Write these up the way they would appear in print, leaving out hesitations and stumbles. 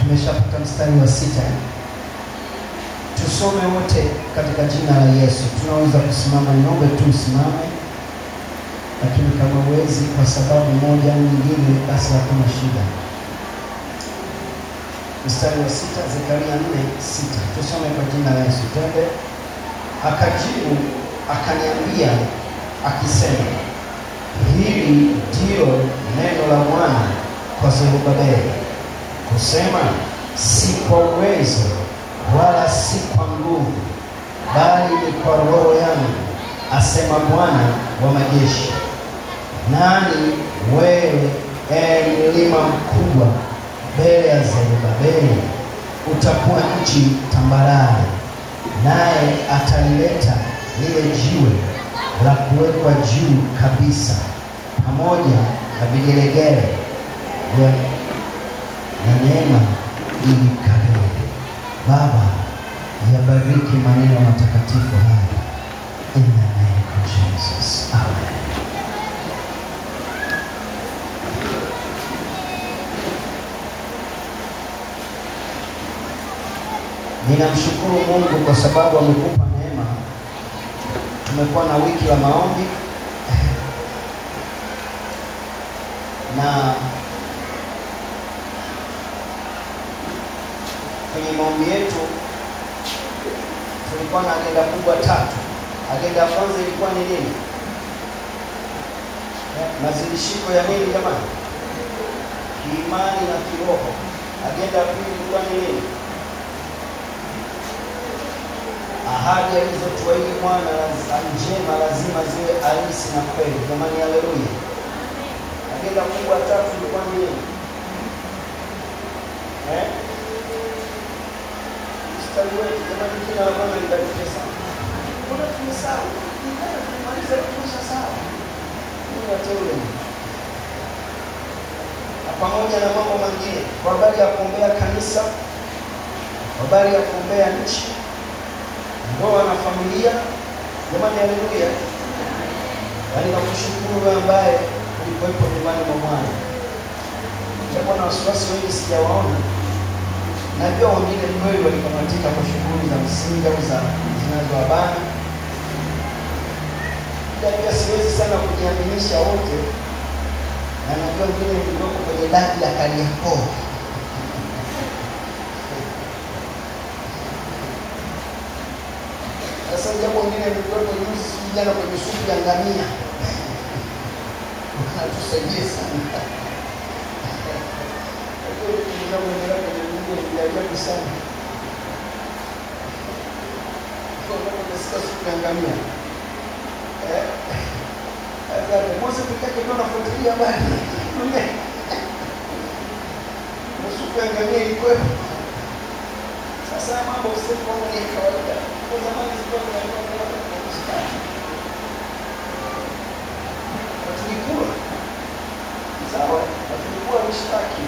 tumeshapata mstari wa 6. Tusome wote katika jina la Yesu. Tunaweza kusimama, niombe tu usimame. Lakini kama uwezi kwa sababu moja au nyingine, basi hakuna shida. Mstari wa 6, Zekaria 4:6. Tusome kwa jina la Yesu. Twende. Akajibu akaniambia akisema, hili ndio neno la Bwana kwa Zerubabeli kusema, si kwa uwezo wala si kwa nguvu, bali ni kwa Roho yangu, asema Bwana wa majeshi. Nani wewe, mlima mkubwa, mbele ya Zerubabeli? Utakuwa nchi tambarare, naye atalileta lile jiwe la kuwekwa juu kabisa, pamoja na vigelegele na neema ili karibu. Baba, yabariki maneno matakatifu haya. In the name of Jesus. Amen. Ninamshukuru Mungu kwa sababu amekupa neema. Tumekuwa na wiki la maombi na kwenye maombi yetu tulikuwa na agenda kubwa 3. Agenda ya kwanza ilikuwa ni nini? Mazidishiko ya nini jamani? Kiimani na kiroho. Agenda ya pili ilikuwa ni nini? Ahadi alizotuahidi Bwana njema lazima ziwe halisi na kweli. Jamani, haleluya. Agenda kubwa 3 ilikuwa ni nini? Mstari wetu jamani, jina la Bwana libarikiwe sana. Kuna tumesahau. Ndio tumaliza kusha sawa. Mungu ateule. Pamoja na mambo mengine, kwa habari ya kuombea kanisa, kwa habari ya kuombea nchi, ndoa na familia. Jamani, haleluya. Bali nakushukuru wewe ambaye ulipoipo nyumbani mwa Bwana. Japo na wasiwasi wengi sijawaona. Najua wengine ni kweli walikamatika kwa shughuli za msingi au za zinazowabana. Pia siwezi sana kujiaminisha wote. Na najua wengine wako kwenye dadi ya Kariakoo. Sasa jambo wengine nilikuwa juzi jana kwenye supu ya ngamia. Tusaidie sana. Ndio sana. Kwa supu ya ngamia. Mwanzo tukake ndio nafuatilia habari. Supu ya ngamia ilikuwa. Sasa mambo sio kama ni kawaida. Kwa zamani zilikuwa tunaona tulikuwa sawa, tulikuwa mshtaki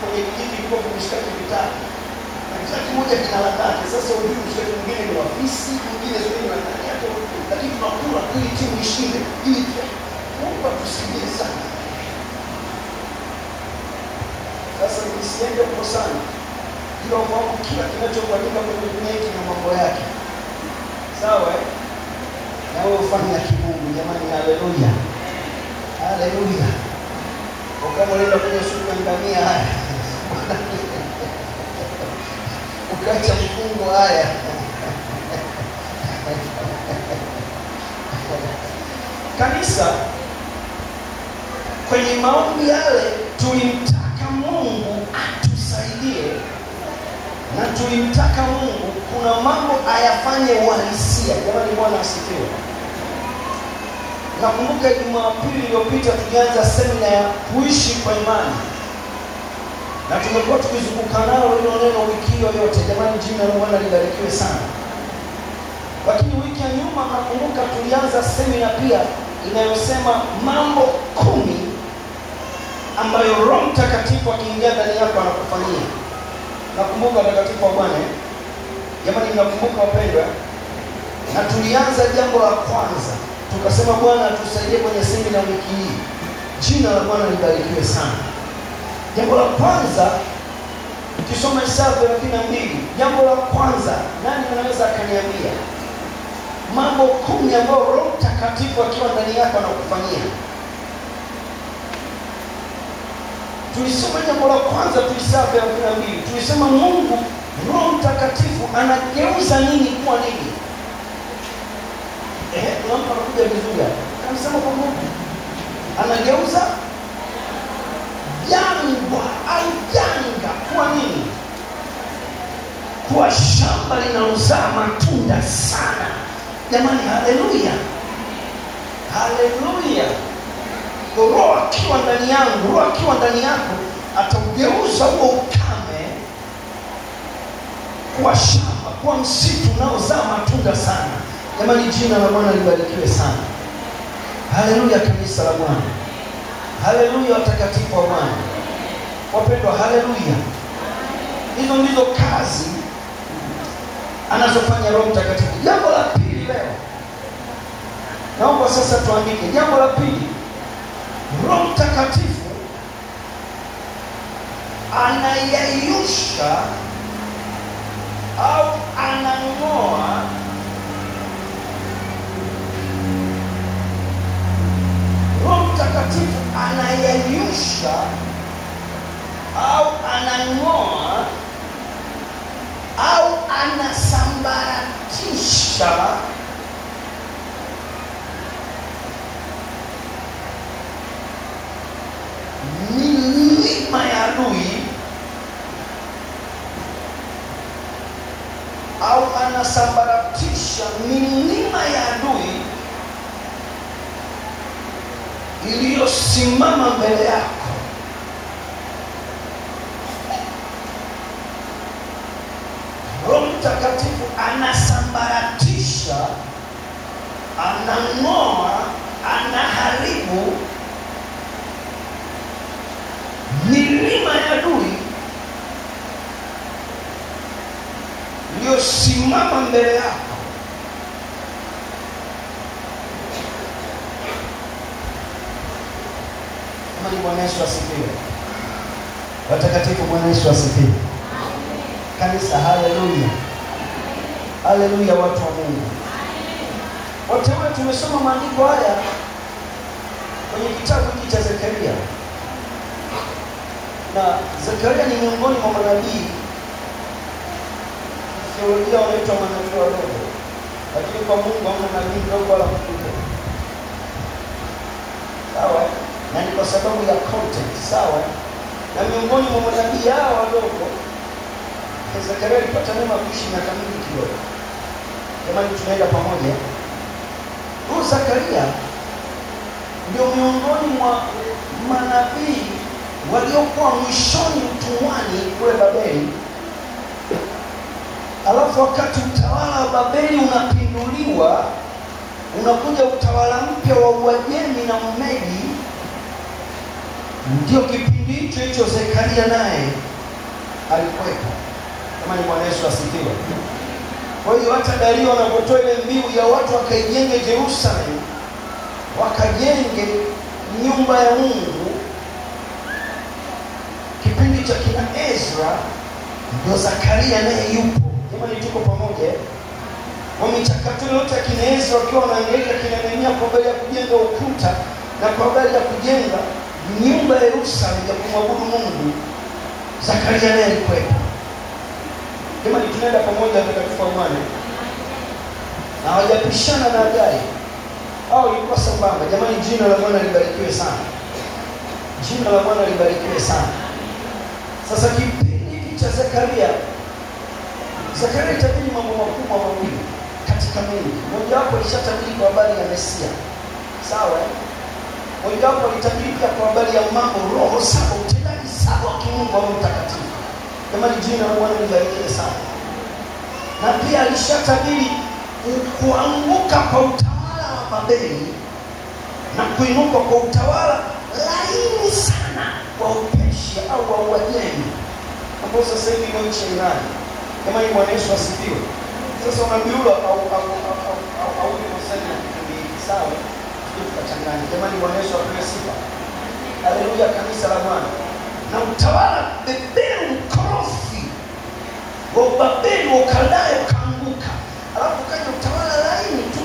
kwenye kijiji, ilikuwa mshtaki vitatu, na mshtaki mmoja jina la lake. Sasa huyu mshtaki mwingine ni ofisi, mwingine sio ni nani hapo, lakini tunakula ili timu ishinde, ili Mungu atusaidie sana. Sasa nisiende kwa sana, ndio mambo kila kinachofanyika kwenye dunia hii na mambo yake, sawa na wewe ufanye ya kimungu. Jamani, haleluya, haleluya. Kama unaenda kwenye supu ya ngamia haya ukaacha mfungo haya kanisa, kwenye maombi yale tulimtaka Mungu atusaidie, na tulimtaka Mungu kuna mambo ayafanye uhalisia. Jamani, Bwana asifiwe. Nakumbuka Jumapili iliyopita tulianza semina ya kuishi kwa imani, na tumekuwa tukizunguka nalo hilo neno wiki yote. Jamani, jina la Bwana libarikiwe sana. Lakini wiki ya nyuma nakumbuka tulianza semina pia inayosema mambo 10 ambayo Roho Mtakatifu akiingia ndani yako anakufanyia. Nakumbuka mtakatifu wa Bwana. Jamani, nakumbuka wapendwa. Na tulianza jambo la kwanza, tukasema Bwana tusaidie kwenye semina wiki hii. Jina la Bwana libarikiwe sana. Jambo la kwanza, ukisoma Isaya 32, jambo la kwanza, nani anaweza akaniambia mambo 10 ambayo Roho Mtakatifu akiwa ndani yako anakufanyia? Tulisoma jambo la kwanza, Isaya 32. Tulisema Mungu Roho Mtakatifu anageuza nini kuwa nini? Kuna mtu anakuja vizuri hapa. Anasema kwa Mungu anageuza jangwa au janga kuwa nini? Kuwa shamba linalozaa matunda sana. Jamani, haleluya. Haleluya. Roho akiwa ndani yangu, Roho akiwa ndani yako, ataugeuza huo ukame kuwa shamba, kuwa msitu unaozaa matunda sana. Jamani, jina la Bwana libarikiwe sana. Haleluya, kanisa la Bwana. Haleluya, watakatifu wa Bwana. Wapendwa, haleluya. Hizo ndizo kazi anazofanya Roho Mtakatifu. Jambo la pili leo, naomba sasa tuandike. Jambo la pili, Roho Mtakatifu anayeyusha au anang'oa Roho Mtakatifu anayeyusha au anang'oa au anasambaratisha milima ya adui, au anasambaratisha milima ya adui iliyosimama mbele yako. Roho Mtakatifu anasambaratisha, anang'oa, anaharibu milima ya adui iliyosimama mbele yako. Bwana Yesu asifiwe. Watakatifu, Bwana Yesu asifiwe. Kanisa, haleluya. Haleluya, watu wa Mungu. Wateule, tumesoma maandiko haya kwenye kitabu hiki cha Zekaria. Na Zekaria ni miongoni mwa manabii, theolojia wanaitwa manabii wadogo, lakini kwa Mungu hamna nabii mdogo wala mkubwa. Sawa? Na ni kwa sababu ya content. Sawa? Na miongoni mwa manabii hao wadogo, Zekaria alipata neema kuishi miaka mingi kidogo. Jamani, tunaenda pamoja. Huyu Zekaria ndio miongoni mwa manabii waliokuwa mwishoni utumwani kule Babeli. Alafu wakati utawala wa Babeli unapinduliwa, unakuja utawala mpya wa Uajemi na Umedi. Ndio kipindi hicho Zekaria naye alikuwepo. Kama ni Bwana Yesu asifiwe. Kwa hiyo hata Dario anapotoa ile mbiu ya watu wakaijenge Jerusalem, wakajenge nyumba ya Mungu, kipindi cha kina Ezra, ndio Zakaria naye yupo. Jamani, tuko pamoja. Wa michakato yote ya kina Ezra wakiwa wanaangalia kina Nehemia kwa habari ya kujenga ukuta na kwa habari ya kujenga nyumba ya Yerusalemu ya kumwabudu Mungu, Zakaria naye alikuwepo. Jamani, tunaenda pamoja katika Bwana. Na hawajapishana na Hagai. Au ilikuwa sambamba. Jamani, jina la Bwana libarikiwe sana. Jina la Bwana libarikiwe sana. Sasa kipindi cha Zekaria itabidi mambo makubwa mawili katika mengi. Mmoja wapo alishatabiri kwa habari ya Mesia. Sawa? Mmoja wapo alitabiri pia kwa habari ya mambo roho saba, utendaji saba wa Mungu wa Mtakatifu. Jamani, jina la Bwana libarikiwe sana. Na pia alishatabiri kuanguka kwa utawala wa Babeli na kuinuka kwa utawala laini sana wa Upersia au wa Uajemi, ambao sasa hivi ndio nchi ya Irani. Jamani, Bwana Yesu asifiwe. Sasa unabiula au ni msema ni sawa, tukachanganya. Jamani, Bwana Yesu apewe sifa. Haleluya, kanisa la Bwana. na utawala beberu mkorofi wa Babeli wa Ukaldayo ukaanguka. Alafu kaja utawala laini tu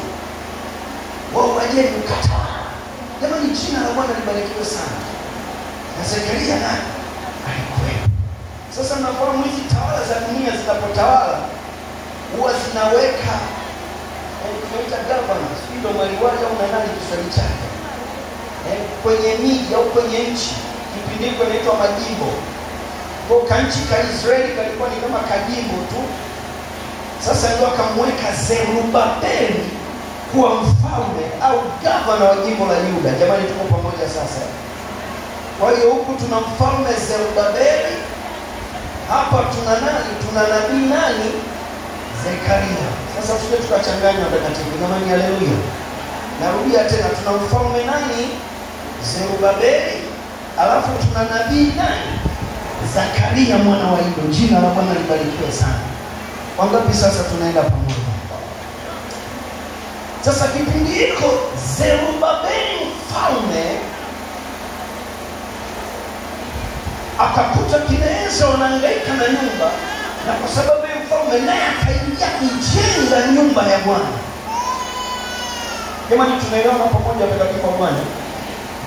wa Uajemi ukatawala. Jamani, jina la Bwana libarikiwe sana. Na Zekaria naye alikuwepo. Sasa mnafahamu hizi tawala za dunia zinapotawala huwa zinaweka tunaita governors, ndio maliwali au nani kiswahili chake, kwenye miji au kwenye nchi. Kipindi hicho inaitwa majimbo. Kwa kanchi ka Israeli kalikuwa ni kama kajimbo tu. Sasa ndio akamweka Zerubabeli kuwa mfalme au governor wa jimbo la Yuda. Jamani, tuko pamoja sasa? Kwa hiyo huku tuna mfalme Zerubabeli, hapa tuna nani? Tuna nabii nani? Zekaria. Sasa tusije tukachanganya watakatifu. Jamani, haleluya. Narudia tena, tuna mfalme nani? Zerubabeli, alafu tuna nabii nani? Zakaria mwana wa Ido. Jina la Bwana libarikiwe sana. Wangapi sasa tunaenda pamoja? Sasa kipindi hiko Zerubabeli mfalme akakuta kinaweza wanahangaika na nyumba, na kwa sababu ya mfalme naye akaingia kujenga nyumba ya Bwana. Jamani, tunaelewana pamoja katika Bwana?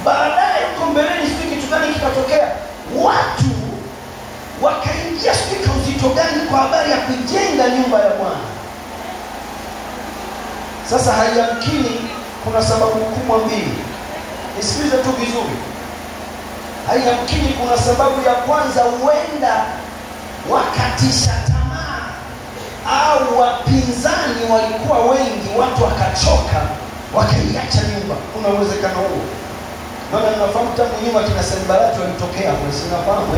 Baadaye huko mbeleni sisi kitu gani kikatokea? Watu wakaingia spika uzito gani kwa habari ya kujenga nyumba ya Bwana. Sasa hayamkini kuna sababu kubwa mbili. Nisikilize tu vizuri. Hayamkini kuna sababu ya kwanza, huenda wakatisha tamaa au wapinzani walikuwa wengi, watu wakachoka wakaiacha nyumba. Kuna uwezekano huo. Maana ninafahamu tangu nyuma kina Sanbalati walitokea hapo, sinafahamu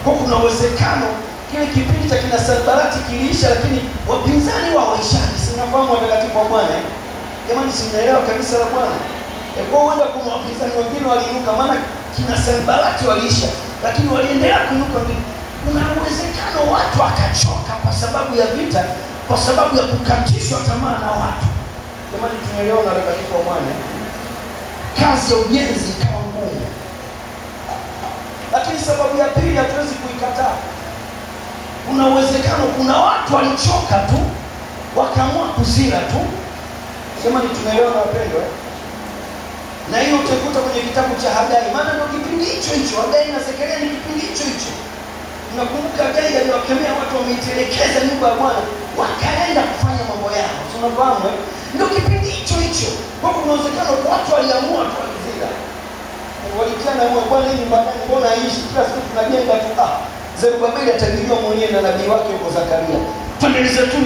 Kwa kuna uwezekano kile kipindi cha kina Sanbalati kiliisha, lakini wapinzani wao waishaji. Sinafahamu watakatifu wa Bwana. Jamani, sinaelewa kanisa la Bwana. Kwa huenda kuna wapinzani wengine waliinuka, maana kina Sanbalati waliisha, lakini waliendelea kuinuka. Kuna uwezekano watu wakachoka kwa sababu ya vita, kwa sababu ya kukatishwa tamaa na watu. Jamani, tunaelewa na watakatifu wa Bwana. Kazi ya ujenzi ikawa ngumu. Lakini sababu ya pili hatuwezi kuikataa. Kuna uwezekano kuna watu walichoka tu, wakaamua kuzira tu. Jamani, tunaelewa na wapendwa. Na hiyo utakuta kwenye kitabu cha Hagai, maana ndio kipindi hicho hicho. Hagai na Zekaria ni kipindi hicho hicho. Unakumbuka Hagai aliwakemea watu wameitelekeza nyumba ya Bwana, wakaenda kufanya mambo yao. Tunafahamu ndio kipindi hicho hicho. Kwa kuna uwezekano watu waliamua tu walizira. Walikana huo Bwana hii nyumba yangu mbona haishi? Kila siku tunajenga tu. Zerubabeli atajijua mwenyewe na nabii wake huko Zakaria. Tuendeleze tu